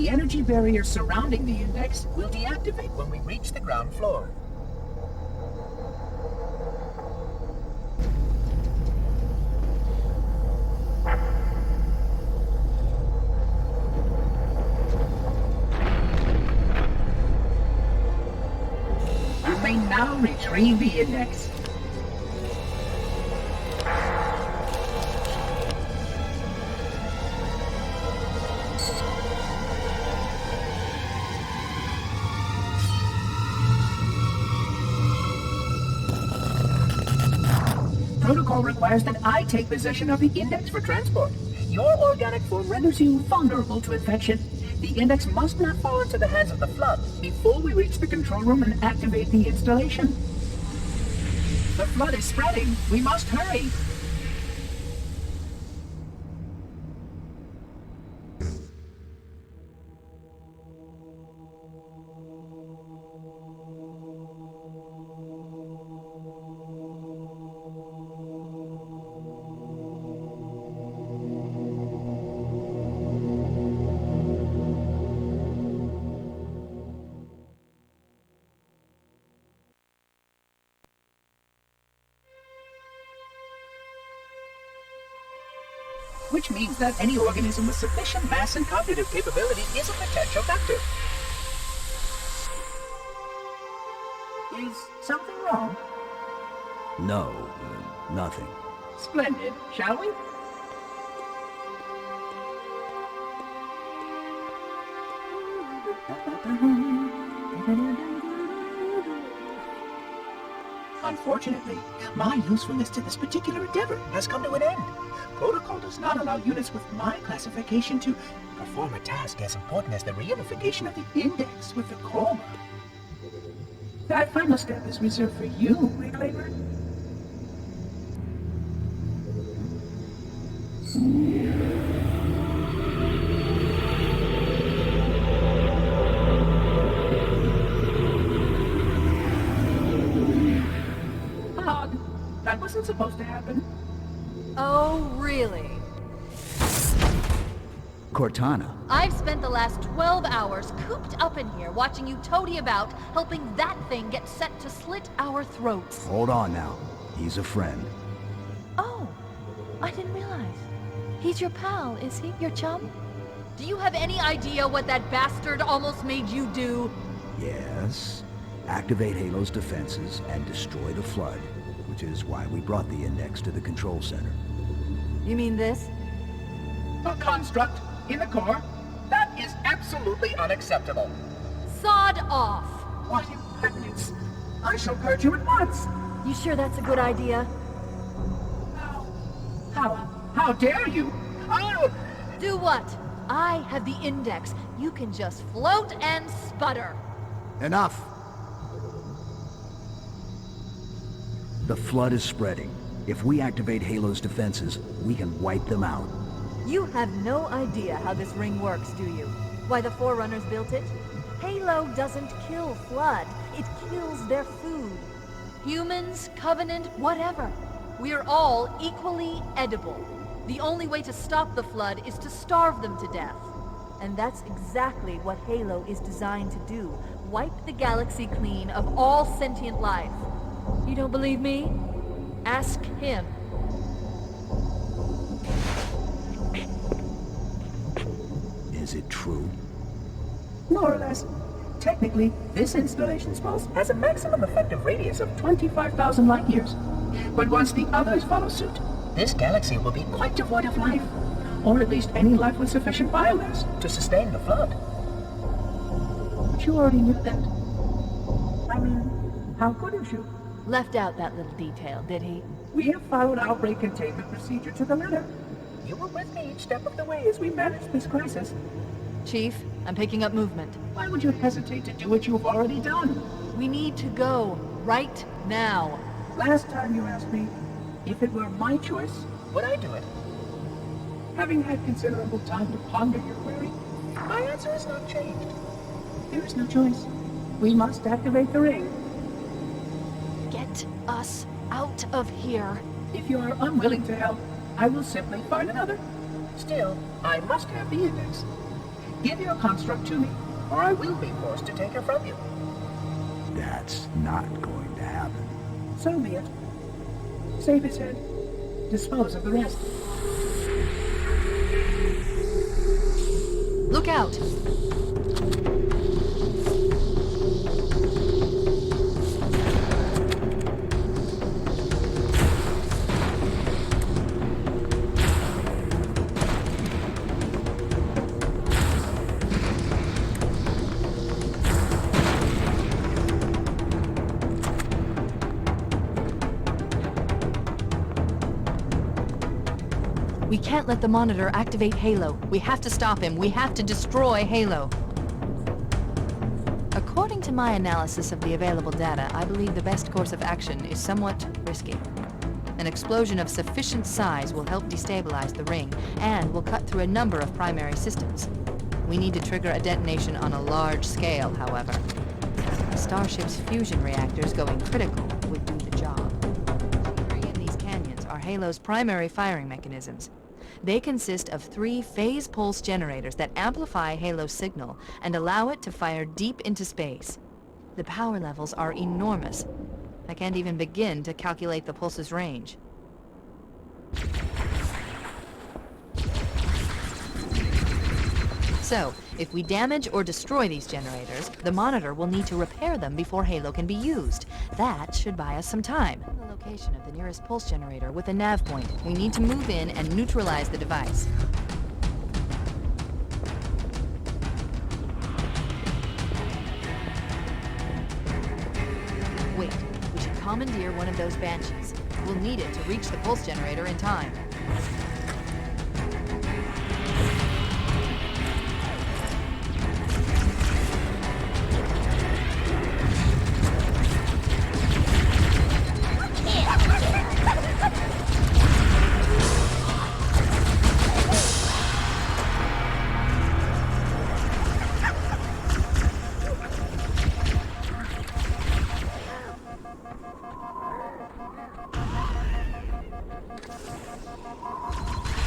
The energy barrier surrounding the index will deactivate when we reach the ground floor. You may now retrieve the index. Protocol requires that I take possession of the index for transport. Your organic form renders you vulnerable to infection. The index must not fall into the hands of the Flood before we reach the control room and activate the installation. The Flood is spreading. We must hurry. Which means that any organism with sufficient mass and cognitive capability is a potential vector. Is something wrong? No, nothing. Splendid, shall we? Unfortunately, my usefulness to this particular endeavor has come to an end. Protocol does not allow units with my classification to perform a task as important as the reunification of the index with the chroma. That final step is reserved for you, Reclaimer. Odd. That wasn't supposed to happen. Oh, really? Cortana. I've spent the last 12 hours cooped up in here watching you toady about, helping that thing get set to slit our throats. Hold on now. He's a friend. Oh, I didn't realize. He's your pal, is he? Your chum? Do you have any idea what that bastard almost made you do? Yes. Activate Halo's defenses and destroy the Flood, which is why we brought the index to the control center. You mean this? A construct in the core? That is absolutely unacceptable. Sod off! What impertinence! I shall purge you at once! You sure that's a good idea? How dare you? Oh! Do what? I have the index. You can just float and sputter. Enough! The Flood is spreading. If we activate Halo's defenses, we can wipe them out. You have no idea how this ring works, do you? Why the Forerunners built it? Halo doesn't kill Flood. It kills their food. Humans, Covenant, whatever. We're all equally edible. The only way to stop the Flood is to starve them to death. And that's exactly what Halo is designed to do. Wipe the galaxy clean of all sentient life. You don't believe me? Ask him. Is it true? More or less. Technically, this installation's pulse has a maximum effective radius of 25,000 light years. But once the others follow suit, this galaxy will be quite devoid of life. Or at least any life with sufficient biomass to sustain the Flood. But you already knew that. I mean, how couldn't you? Left out that little detail, did he? We have followed outbreak containment procedure to the letter. You were with me each step of the way as we managed this crisis. Chief, I'm picking up movement. Why would you hesitate to do what you've already done? We need to go, right now. Last time you asked me, if it were my choice, would I do it? Having had considerable time to ponder your query, my answer has not changed. There is no choice. We must activate the ring. Get us out of here. If you are unwilling to help, I will simply find another. Still, I must have the index. Give your construct to me, or I will be forced to take her from you. That's not going to happen. So be it. Save his head. Dispose of the rest. Look out! We can't let the monitor activate Halo. We have to stop him. We have to destroy Halo. According to my analysis of the available data, I believe the best course of action is somewhat risky. An explosion of sufficient size will help destabilize the ring and will cut through a number of primary systems. We need to trigger a detonation on a large scale, however. The Starship's fusion reactors going critical would do the job. In these canyons are Halo's primary firing mechanisms. They consist of 3 phase pulse generators that amplify Halo's signal and allow it to fire deep into space. The power levels are enormous. I can't even begin to calculate the pulse's range. So, if we damage or destroy these generators, the monitor will need to repair them before Halo can be used. That should buy us some time. The location of the nearest pulse generator with a nav point. We need to move in and neutralize the device. Wait, we should commandeer one of those Banshees. We'll need it to reach the pulse generator in time.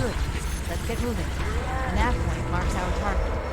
Good. Let's get moving. The nav point marks our target.